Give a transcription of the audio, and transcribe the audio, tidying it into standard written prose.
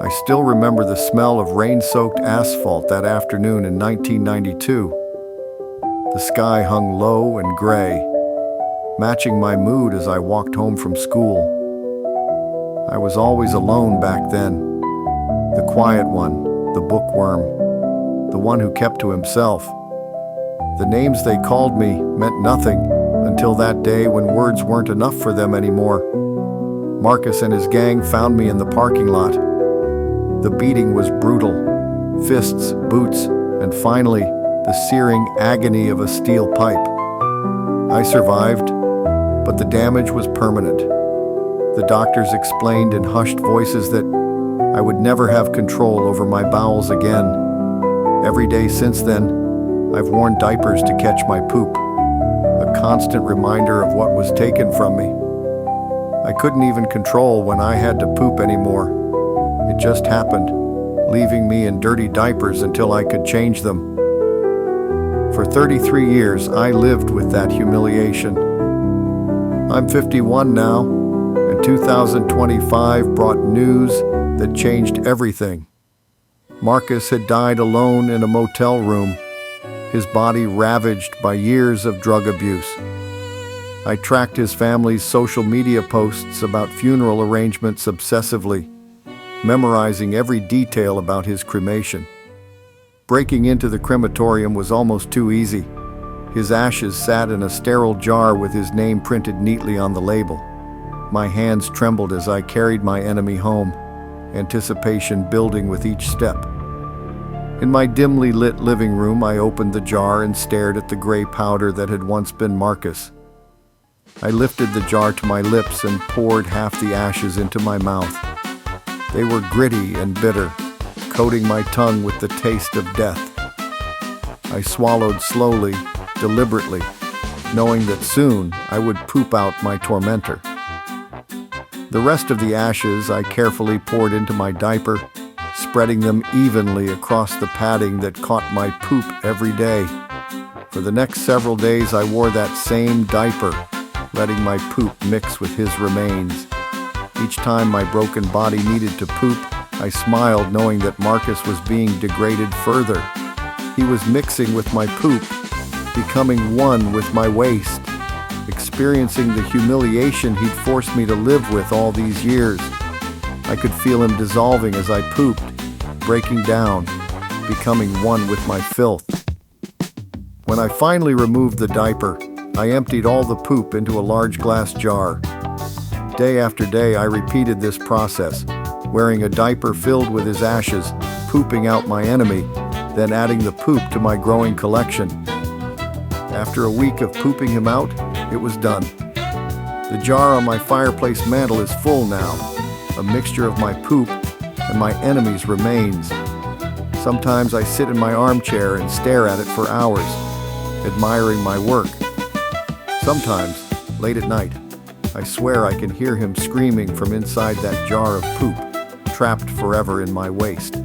I still remember the smell of rain-soaked asphalt that afternoon in 1992. The sky hung low and gray, matching my mood as I walked home from school. I was always alone back then. The quiet one, the bookworm, the one who kept to himself. The names they called me meant nothing until that day when words weren't enough for them anymore. Marcus and his gang found me in the parking lot. The beating was brutal. Fists, boots, and finally, the searing agony of a steel pipe. I survived, but the damage was permanent. The doctors explained in hushed voices that I would never have control over my bowels again. Every day since then, I've worn diapers to catch my poop, a constant reminder of what was taken from me. I couldn't even control when I had to poop anymore. It just happened, leaving me in dirty diapers until I could change them. For 33 years, I lived with that humiliation. I'm 51 now, and 2025 brought news that changed everything. Marcus had died alone in a motel room, his body ravaged by years of drug abuse. I tracked his family's social media posts about funeral arrangements obsessively, memorizing every detail about his cremation. Breaking into the crematorium was almost too easy. His ashes sat in a sterile jar with his name printed neatly on the label. My hands trembled as I carried my enemy home, anticipation building with each step. In my dimly lit living room, I opened the jar and stared at the gray powder that had once been Marcus. I lifted the jar to my lips and poured half the ashes into my mouth. They were gritty and bitter, coating my tongue with the taste of death. I swallowed slowly, deliberately, knowing that soon I would poop out my tormentor. The rest of the ashes I carefully poured into my diaper, spreading them evenly across the padding that caught my poop every day. For the next several days I wore that same diaper, letting my poop mix with his remains. Each time my broken body needed to poop, I smiled knowing that Marcus was being degraded further. He was mixing with my poop, becoming one with my waste, experiencing the humiliation he'd forced me to live with all these years. I could feel him dissolving as I pooped, breaking down, becoming one with my filth. When I finally removed the diaper, I emptied all the poop into a large glass jar. Day after day, I repeated this process, wearing a diaper filled with his ashes, pooping out my enemy, then adding the poop to my growing collection. After a week of pooping him out, it was done. The jar on my fireplace mantel is full now, a mixture of my poop and my enemy's remains. Sometimes I sit in my armchair and stare at it for hours, admiring my work. Sometimes, late at night, I swear I can hear him screaming from inside that jar of poop, trapped forever in my waste.